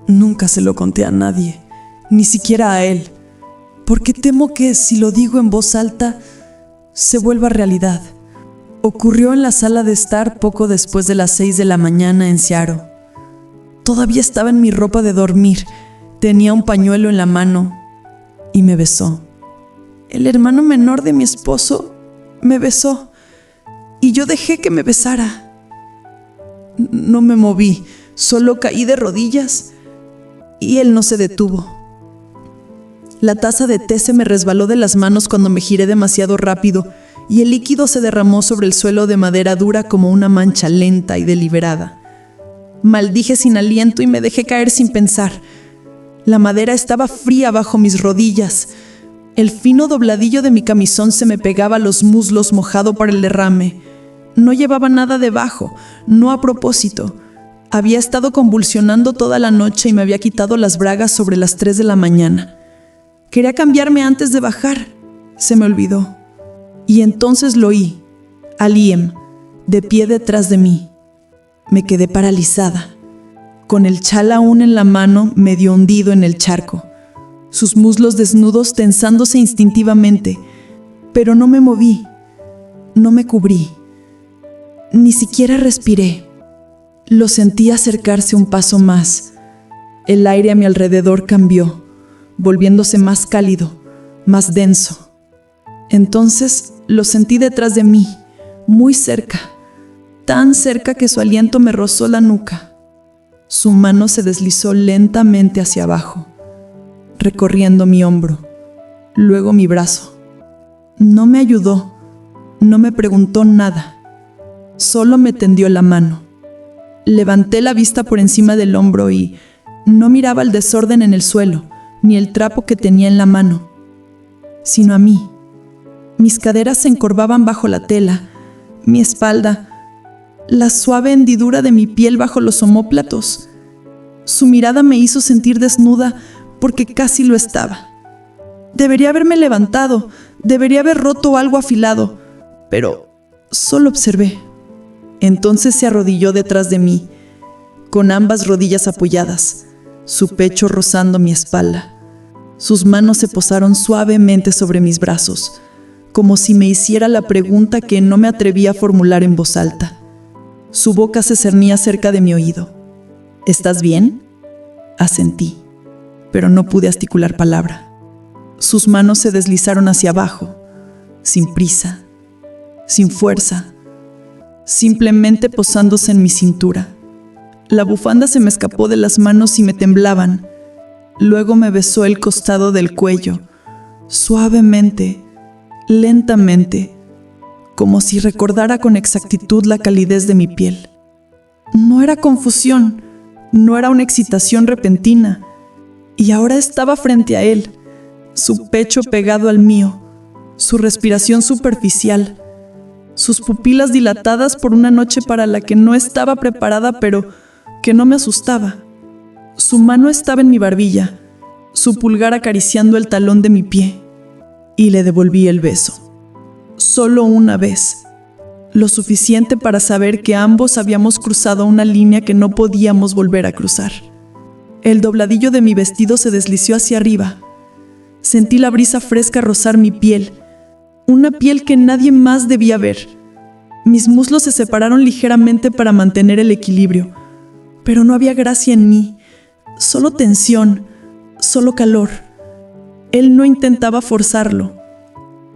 Nunca se lo conté a nadie, ni siquiera a él, porque temo que si lo digo en voz alta, se vuelva realidad. Ocurrió en la sala de estar poco después de las 6 de la mañana en Seattle. Todavía estaba en mi ropa de dormir, tenía un pañuelo en la mano y me besó. El hermano menor de mi esposo me besó y yo dejé que me besara. No me moví, solo caí de rodillas y él no se detuvo. La taza de té se me resbaló de las manos cuando me giré demasiado rápido y el líquido se derramó sobre el suelo de madera dura como una mancha lenta y deliberada. Maldije sin aliento y me dejé caer sin pensar. La madera estaba fría bajo mis rodillas. El fino dobladillo de mi camisón se me pegaba a los muslos mojado por el derrame. No llevaba nada debajo, no a propósito. Había estado convulsionando toda la noche y me había quitado las bragas sobre las 3 de la mañana. Quería cambiarme antes de bajar. Se me olvidó. Y entonces lo oí, a Liam, de pie detrás de mí. Me quedé paralizada, con el chal aún en la mano, medio hundido en el charco, sus muslos desnudos tensándose instintivamente, pero no me moví, no me cubrí, ni siquiera respiré. Lo sentí acercarse un paso más. El aire a mi alrededor cambió, volviéndose más cálido, más denso. Entonces lo sentí detrás de mí, muy cerca, tan cerca que su aliento me rozó la nuca. Su mano se deslizó lentamente hacia abajo, recorriendo mi hombro, luego mi brazo. No me ayudó, no me preguntó nada, solo me tendió la mano. Levanté la vista por encima del hombro y no miraba el desorden en el suelo, ni el trapo que tenía en la mano, sino a mí. Mis caderas se encorvaban bajo la tela, mi espalda, la suave hendidura de mi piel bajo los omóplatos. Su mirada me hizo sentir desnuda porque casi lo estaba. Debería haberme levantado, debería haber roto algo afilado, pero solo observé. Entonces se arrodilló detrás de mí, con ambas rodillas apoyadas, su pecho rozando mi espalda. Sus manos se posaron suavemente sobre mis brazos, como si me hiciera la pregunta que no me atrevía a formular en voz alta. Su boca se cernía cerca de mi oído. ¿Estás bien? Asentí, pero no pude articular palabra. Sus manos se deslizaron hacia abajo, sin prisa, sin fuerza, simplemente posándose en mi cintura. La bufanda se me escapó de las manos y me temblaban. Luego me besó el costado del cuello, suavemente, lentamente, como si recordara con exactitud la calidez de mi piel. No era confusión, no era una excitación repentina, y ahora estaba frente a él, su pecho pegado al mío, su respiración superficial, sus pupilas dilatadas por una noche para la que no estaba preparada, pero que no me asustaba. Su mano estaba en mi barbilla, su pulgar acariciando el talón de mi pie, y le devolví el beso. Solo una vez, lo suficiente para saber que ambos habíamos cruzado una línea que no podíamos volver a cruzar. El dobladillo de mi vestido se deslizó hacia arriba. Sentí la brisa fresca rozar mi piel, una piel que nadie más debía ver. Mis muslos se separaron ligeramente para mantener el equilibrio, pero no había gracia en mí, solo tensión, solo calor. Él no intentaba forzarlo.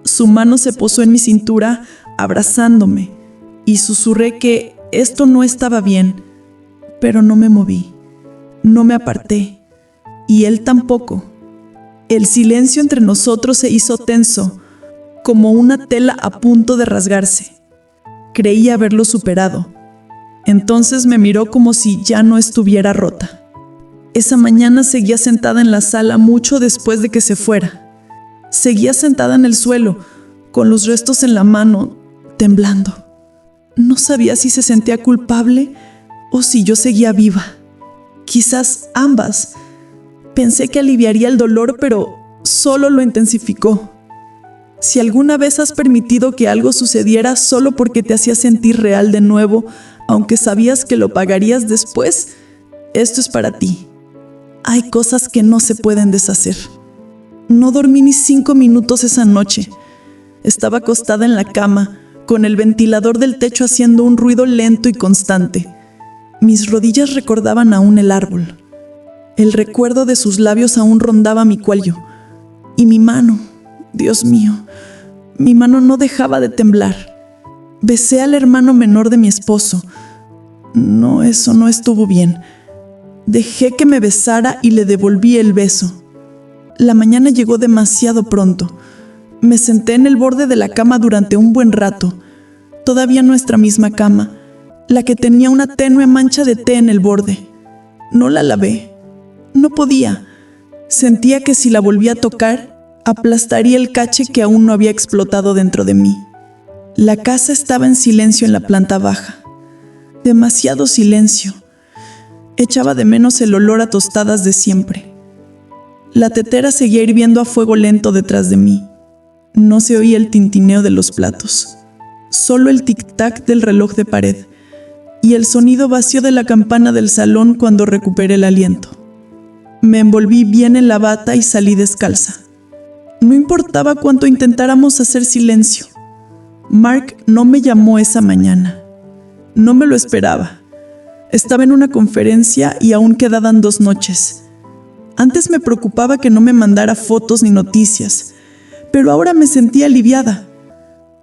Su mano se posó en mi cintura, abrazándome, y susurré que esto no estaba bien, pero no me moví, no me aparté, y él tampoco. El silencio entre nosotros se hizo tenso, como una tela a punto de rasgarse. Creí haberlo superado. Entonces me miró como si ya no estuviera rota. Esa mañana seguía sentada en la sala mucho después de que se fuera. Seguía sentada en el suelo, con los restos en la mano, temblando. No sabía si se sentía culpable o si yo seguía viva. Quizás ambas. Pensé que aliviaría el dolor, pero solo lo intensificó. Si alguna vez has permitido que algo sucediera solo porque te hacía sentir real de nuevo, aunque sabías que lo pagarías después, esto es para ti. Hay cosas que no se pueden deshacer. No dormí ni 5 minutos esa noche. Estaba acostada en la cama, con el ventilador del techo haciendo un ruido lento y constante. Mis rodillas recordaban aún el árbol. El recuerdo de sus labios aún rondaba mi cuello. Y mi mano, Dios mío, mi mano no dejaba de temblar. Besé al hermano menor de mi esposo. No, eso no estuvo bien. Dejé que me besara y le devolví el beso. La mañana llegó demasiado pronto. Me senté en el borde de la cama durante un buen rato. Todavía nuestra misma cama, la que tenía una tenue mancha de té en el borde. No la lavé. No podía. Sentía que si la volvía a tocar, aplastaría el cache que aún no había explotado dentro de mí. La casa estaba en silencio en la planta baja. Demasiado silencio. Echaba de menos el olor a tostadas de siempre. La tetera seguía hirviendo a fuego lento detrás de mí. No se oía el tintineo de los platos, solo el tic-tac del reloj de pared y el sonido vacío de la campana del salón cuando recuperé el aliento. Me envolví bien en la bata y salí descalza. No importaba cuánto intentáramos hacer silencio. Mark no me llamó esa mañana. No me lo esperaba. Estaba en una conferencia y aún quedaban 2 noches. Antes me preocupaba que no me mandara fotos ni noticias, pero ahora me sentía aliviada.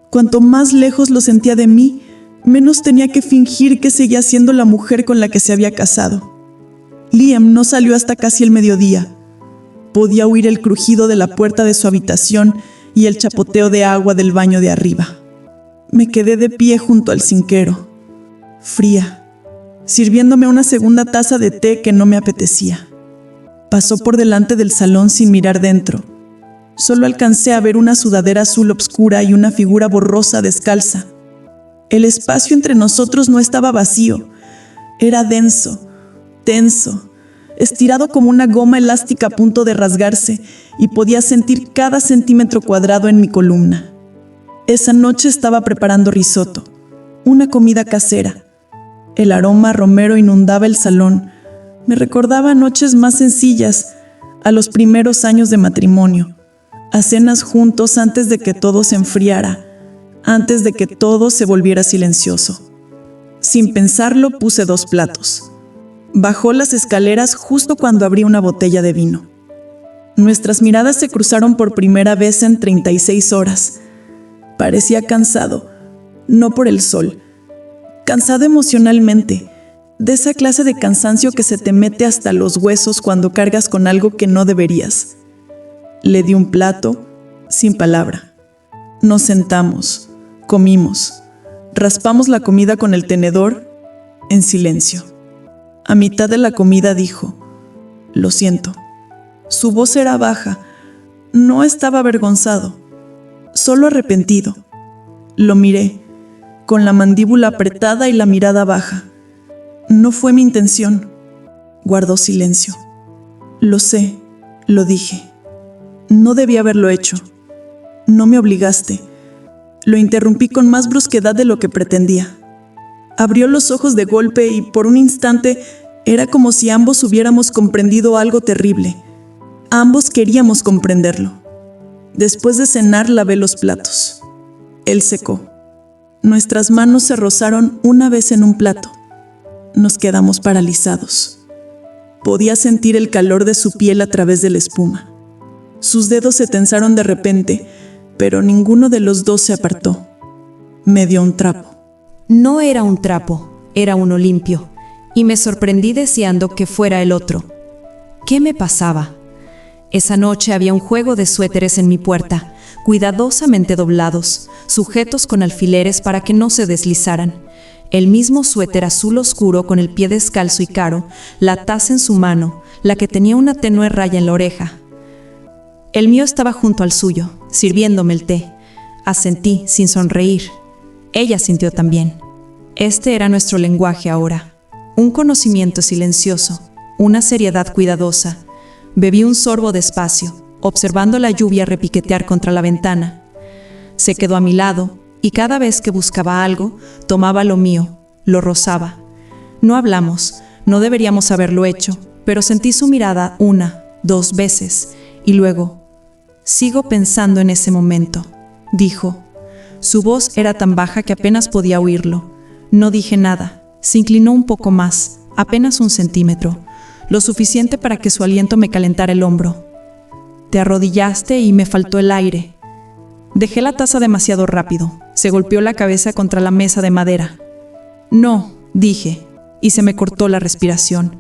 Cuanto más lejos lo sentía de mí, menos tenía que fingir que seguía siendo la mujer con la que se había casado. Liam no salió hasta casi el mediodía. Podía oír el crujido de la puerta de su habitación y el chapoteo de agua del baño de arriba. Me quedé de pie junto al zinquero, fría, sirviéndome una segunda taza de té que no me apetecía. Pasó por delante del salón sin mirar dentro. Solo alcancé a ver una sudadera azul obscura y una figura borrosa descalza. El espacio entre nosotros no estaba vacío. Era denso, tenso, estirado como una goma elástica a punto de rasgarse, y podía sentir cada centímetro cuadrado en mi columna. Esa noche estaba preparando risotto, una comida casera. El aroma a romero inundaba el salón. Me recordaba noches más sencillas, a los primeros años de matrimonio, a cenas juntos antes de que todo se enfriara, antes de que todo se volviera silencioso. Sin pensarlo, puse 2 platos. Bajó las escaleras justo cuando abrí una botella de vino. Nuestras miradas se cruzaron por primera vez en 36 horas. Parecía cansado, no por el sol, cansado emocionalmente, de esa clase de cansancio que se te mete hasta los huesos cuando cargas con algo que no deberías. Le di un plato, sin palabra. Nos sentamos, comimos, raspamos la comida con el tenedor, en silencio. A mitad de la comida dijo: «Lo siento». Su voz era baja, no estaba avergonzado, solo arrepentido. Lo miré, con la mandíbula apretada y la mirada baja. No fue mi intención. Guardó silencio. Lo sé, lo dije. No debí haberlo hecho. No me obligaste. Lo interrumpí con más brusquedad de lo que pretendía. Abrió los ojos de golpe y por un instante era como si ambos hubiéramos comprendido algo terrible. Ambos queríamos comprenderlo. Después de cenar lavé los platos. Él secó. Nuestras manos se rozaron una vez en un plato. Nos quedamos paralizados. Podía sentir el calor de su piel a través de la espuma. Sus dedos se tensaron de repente, pero ninguno de los 2 se apartó. Me dio un trapo. No era un trapo, era uno limpio, y me sorprendí deseando que fuera el otro. ¿Qué me pasaba? Esa noche había un juego de suéteres en mi puerta, cuidadosamente doblados, sujetos con alfileres para que no se deslizaran. El mismo suéter azul oscuro con el pie descalzo y caro, la taza en su mano, la que tenía una tenue raya en la oreja. El mío estaba junto al suyo, sirviéndome el té. Asentí sin sonreír. Ella sintió también. Este era nuestro lenguaje ahora. Un conocimiento silencioso, una seriedad cuidadosa. Bebí un sorbo despacio, observando la lluvia repiquetear contra la ventana. Se quedó a mi lado, y cada vez que buscaba algo, tomaba lo mío, lo rozaba. No hablamos, no deberíamos haberlo hecho, pero sentí su mirada 1, 2 veces, y luego, sigo pensando en ese momento, dijo. Su voz era tan baja que apenas podía oírlo. No dije nada. Se inclinó un poco más, apenas 1 centímetro, lo suficiente para que su aliento me calentara el hombro. Te arrodillaste y me faltó el aire. Dejé la taza demasiado rápido. Se golpeó la cabeza contra la mesa de madera. No, dije, y se me cortó la respiración.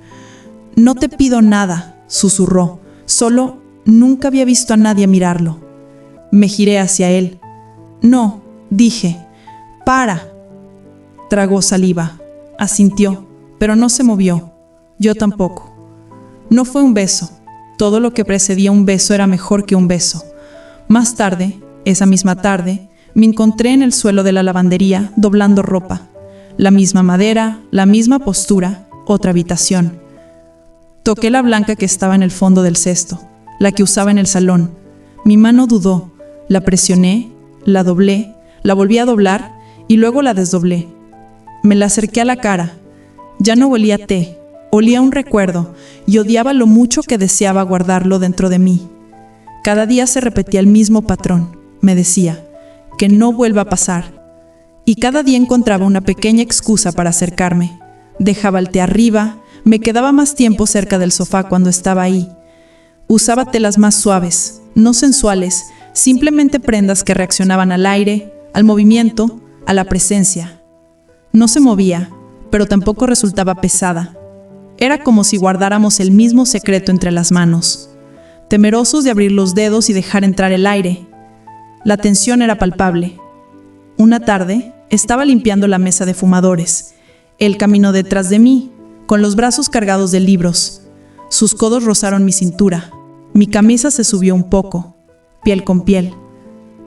No te pido nada, susurró. Solo nunca había visto a nadie mirarlo. Me giré hacia él. No, dije. Para. Tragó saliva. Asintió, pero no se movió. Yo tampoco. No fue un beso. Todo lo que precedía un beso era mejor que un beso. Más tarde, esa misma tarde, me encontré en el suelo de la lavandería doblando ropa. La misma madera, la misma postura, otra habitación. Toqué la blanca que estaba en el fondo del cesto, la que usaba en el salón. Mi mano dudó, la presioné, la doblé, la volví a doblar y luego la desdoblé. Me la acerqué a la cara. Ya no olía a té, olía a un recuerdo y odiaba lo mucho que deseaba guardarlo dentro de mí. Cada día se repetía el mismo patrón, me decía, que no vuelva a pasar. Y cada día encontraba una pequeña excusa para acercarme. Dejaba el té arriba, me quedaba más tiempo cerca del sofá cuando estaba ahí. Usaba telas más suaves, no sensuales, simplemente prendas que reaccionaban al aire, al movimiento, a la presencia. No se movía, pero tampoco resultaba pesada. Era como si guardáramos el mismo secreto entre las manos, temerosos de abrir los dedos y dejar entrar el aire. La tensión era palpable. Una tarde, estaba limpiando la mesa de fumadores. Él caminó detrás de mí, con los brazos cargados de libros. Sus codos rozaron mi cintura. Mi camisa se subió un poco, piel con piel.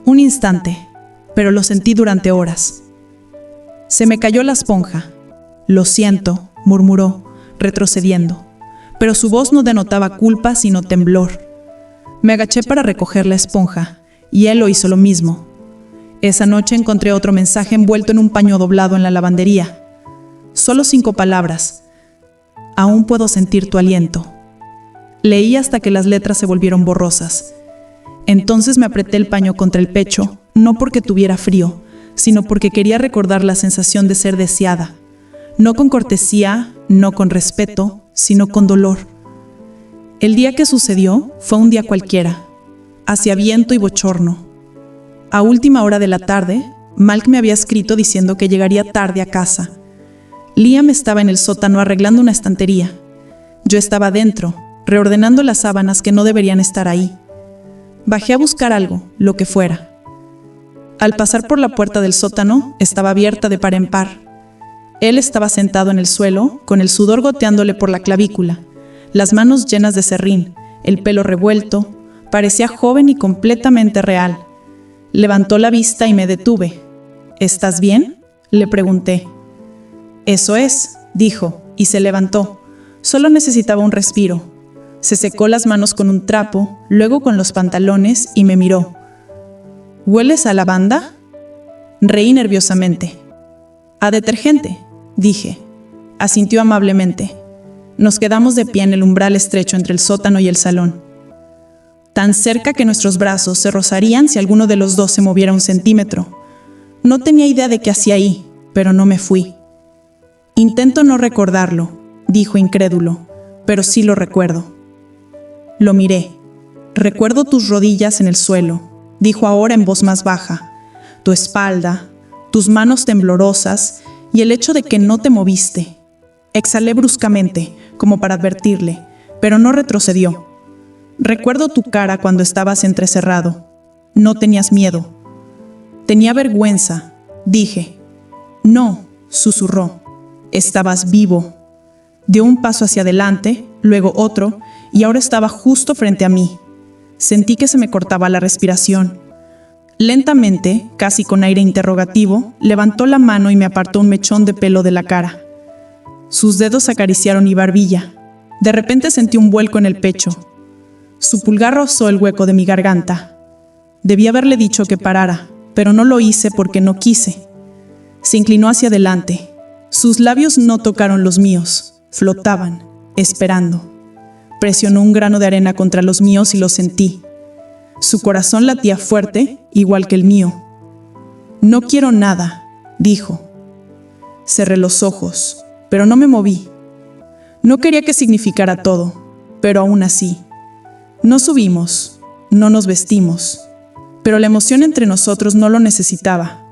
Un instante, pero lo sentí durante horas. Se me cayó la esponja. Lo siento, murmuró, retrocediendo. Pero su voz no denotaba culpa, sino temblor. Me agaché para recoger la esponja, y él lo hizo lo mismo. Esa noche encontré otro mensaje envuelto en un paño doblado en la lavandería. Solo 5 palabras. Aún puedo sentir tu aliento. Leí hasta que las letras se volvieron borrosas. Entonces me apreté el paño contra el pecho, no porque tuviera frío, sino porque quería recordar la sensación de ser deseada. No con cortesía, no con respeto, sino con dolor. El día que sucedió fue un día cualquiera. Hacía viento y bochorno. A última hora de la tarde, Malk me había escrito diciendo que llegaría tarde a casa. Liam estaba en el sótano arreglando una estantería. Yo estaba dentro, reordenando las sábanas que no deberían estar ahí. Bajé a buscar algo, lo que fuera. Al pasar por la puerta del sótano, estaba abierta de par en par. Él estaba sentado en el suelo, con el sudor goteándole por la clavícula, las manos llenas de serrín, el pelo revuelto, parecía joven y completamente real. Levantó la vista y me detuve. ¿Estás bien?, le pregunté. Eso es, dijo, y se levantó. Solo necesitaba un respiro. Se secó las manos con un trapo, luego con los pantalones y me miró. ¿Hueles a lavanda? Reí nerviosamente. A detergente, dije. Asintió amablemente. Nos quedamos de pie en el umbral estrecho entre el sótano y el salón. Tan cerca que nuestros brazos se rozarían si alguno de los dos se moviera 1 centímetro. No tenía idea de qué hacía ahí, pero no me fui. Intento no recordarlo, dijo incrédulo, pero sí lo recuerdo. Lo miré. Recuerdo tus rodillas en el suelo, dijo ahora en voz más baja, tu espalda, tus manos temblorosas y el hecho de que no te moviste. Exhalé bruscamente, como para advertirle, pero no retrocedió. Recuerdo tu cara cuando estabas entrecerrado. No tenías miedo. Tenía vergüenza, dije. No, susurró. Estabas vivo. Dio un paso hacia adelante, luego otro, y ahora estaba justo frente a mí. Sentí que se me cortaba la respiración. Lentamente, casi con aire interrogativo, levantó la mano y me apartó un mechón de pelo de la cara. Sus dedos acariciaron mi barbilla. De repente sentí un vuelco en el pecho. Su pulgar rozó el hueco de mi garganta. Debí haberle dicho que parara, pero no lo hice porque no quise. Se inclinó hacia adelante. Sus labios no tocaron los míos, flotaban, esperando. Presionó un grano de arena contra los míos y lo sentí. Su corazón latía fuerte, igual que el mío. «No quiero nada», dijo. Cerré los ojos, pero no me moví. No quería que significara todo, pero aún así. No subimos, no nos vestimos, pero la emoción entre nosotros no lo necesitaba.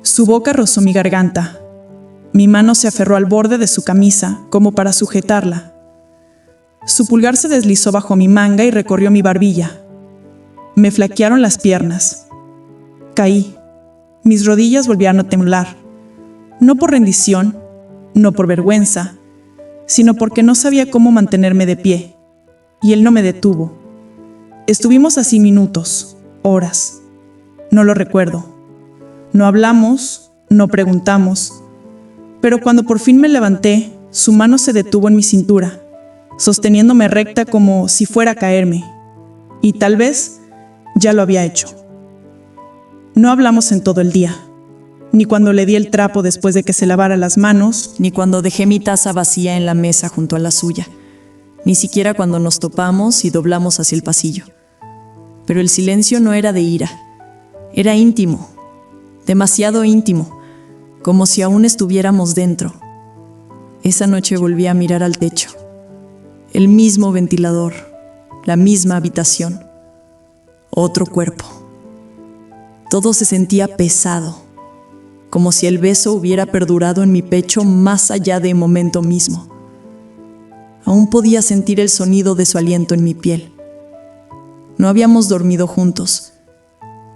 Su boca rozó mi garganta. Mi mano se aferró al borde de su camisa como para sujetarla. Su pulgar se deslizó bajo mi manga y recorrió mi barbilla. Me flaquearon las piernas. Caí. Mis rodillas volvieron a temblar. No por rendición, no por vergüenza, sino porque no sabía cómo mantenerme de pie. Y él no me detuvo. Estuvimos así minutos, horas. No lo recuerdo. No hablamos, no preguntamos. Pero cuando por fin me levanté, su mano se detuvo en mi cintura, sosteniéndome recta como si fuera a caerme. Y tal vez ya lo había hecho. No hablamos en todo el día, ni cuando le di el trapo después de que se lavara las manos, Ni cuando dejé mi taza vacía en la mesa junto a la suya, ni siquiera cuando nos topamos y doblamos hacia el pasillo. Pero el silencio no era de ira, era íntimo, demasiado íntimo, como si aún estuviéramos dentro. Esa noche volví a mirar al techo, el mismo ventilador, la misma habitación, otro cuerpo. Todo se sentía pesado, como si el beso hubiera perdurado en mi pecho más allá del momento mismo. Aún podía sentir el sonido de su aliento en mi piel. No habíamos dormido juntos,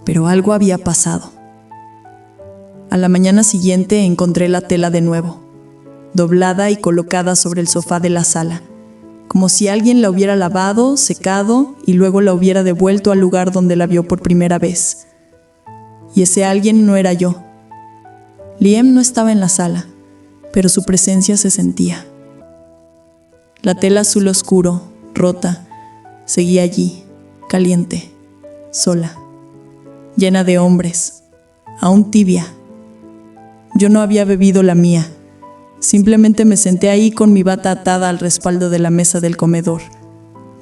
pero algo había pasado. A la mañana siguiente encontré la tela de nuevo, doblada y colocada sobre el sofá de la sala, como si alguien la hubiera lavado, secado y luego la hubiera devuelto al lugar donde la vio por primera vez. Y ese alguien no era yo. Liam no estaba en la sala, pero su presencia se sentía. La tela azul oscuro, rota, seguía allí, caliente, sola, llena de hombres, aún tibia. Yo no había bebido la mía. Simplemente me senté ahí con mi bata atada al respaldo de la mesa del comedor,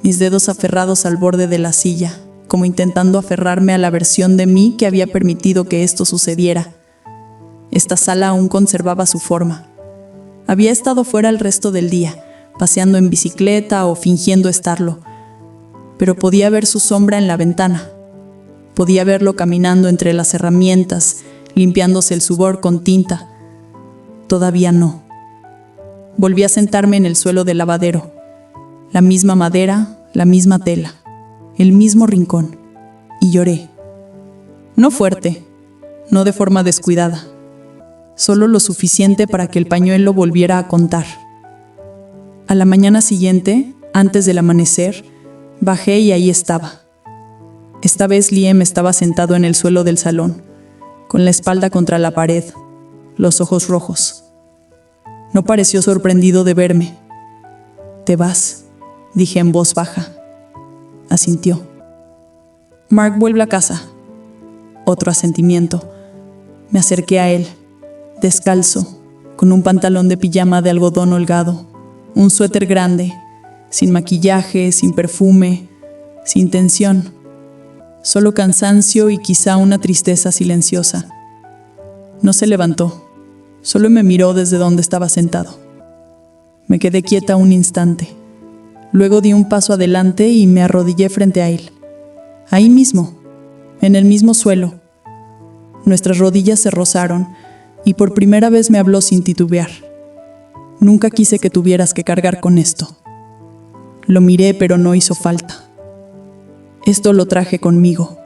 mis dedos aferrados al borde de la silla, como intentando aferrarme a la versión de mí que había permitido que esto sucediera. Esta sala aún conservaba su forma. Había estado fuera el resto del día, paseando en bicicleta o fingiendo estarlo, pero podía ver su sombra en la ventana. Podía verlo caminando entre las herramientas, limpiándose el sudor con tinta. Todavía no. Volví a sentarme en el suelo del lavadero. La misma madera, la misma tela, el mismo rincón. Y lloré. No fuerte, no de forma descuidada. Solo lo suficiente para que el pañuelo volviera a contar. A la mañana siguiente, antes del amanecer, bajé y ahí estaba. Esta vez Liam estaba sentado en el suelo del salón, con la espalda contra la pared, los ojos rojos. No pareció sorprendido de verme. «¿Te vas?», dije en voz baja. Asintió. «Mark vuelve a casa». Otro asentimiento. Me acerqué a él, descalzo, con un pantalón de pijama de algodón holgado, un suéter grande, sin maquillaje, sin perfume, sin tensión, solo cansancio y quizá una tristeza silenciosa. No se levantó, solo me miró desde donde estaba sentado. Me quedé quieta un instante. Luego di un paso adelante y me arrodillé frente a él. Ahí mismo, en el mismo suelo. Nuestras rodillas se rozaron y por primera vez me habló sin titubear. «Nunca quise que tuvieras que cargar con esto». Lo miré, pero no hizo falta. «Esto lo traje conmigo».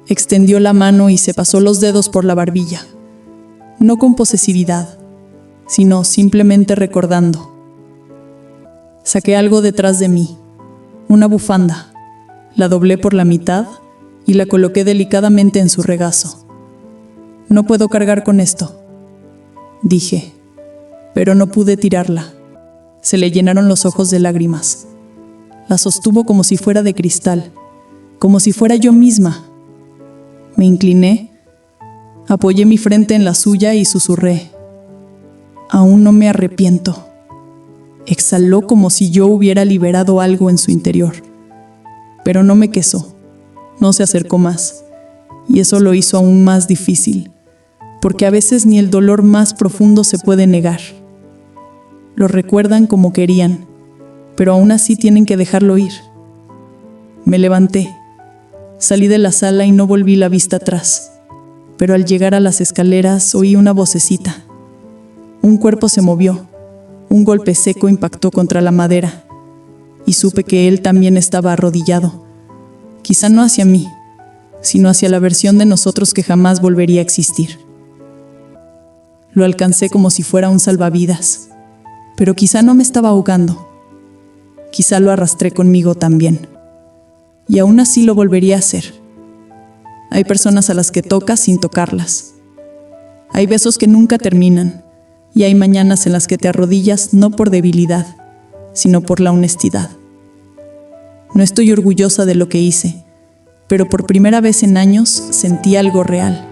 Extendió la mano y se pasó los dedos por la barbilla. No con posesividad, sino simplemente recordando. Saqué algo detrás de mí, una bufanda. La doblé por la mitad y la coloqué delicadamente en su regazo. «No puedo cargar con esto», dije, pero no pude tirarla. Se le llenaron los ojos de lágrimas. La sostuvo como si fuera de cristal, como si fuera yo misma. Me incliné, apoyé mi frente en la suya y susurré: «Aún no me arrepiento». Exhaló como si yo hubiera liberado algo en su interior. Pero no me quesó, no se acercó más, y eso lo hizo aún más difícil, porque a veces ni el dolor más profundo se puede negar. Lo recuerdan como querían, pero aún así tienen que dejarlo ir. Me levanté, salí de la sala y no volví la vista atrás, pero al llegar a las escaleras oí una vocecita. Un cuerpo se movió, un golpe seco impactó contra la madera, y supe que él también estaba arrodillado, quizá no hacia mí, sino hacia la versión de nosotros que jamás volvería a existir. Lo alcancé como si fuera un salvavidas, pero quizá no me estaba ahogando. Quizá lo arrastré conmigo también. Y aún así lo volvería a hacer. Hay personas a las que tocas sin tocarlas. Hay besos que nunca terminan, y hay mañanas en las que te arrodillas no por debilidad, sino por la honestidad. No estoy orgullosa de lo que hice, pero por primera vez en años sentí algo real.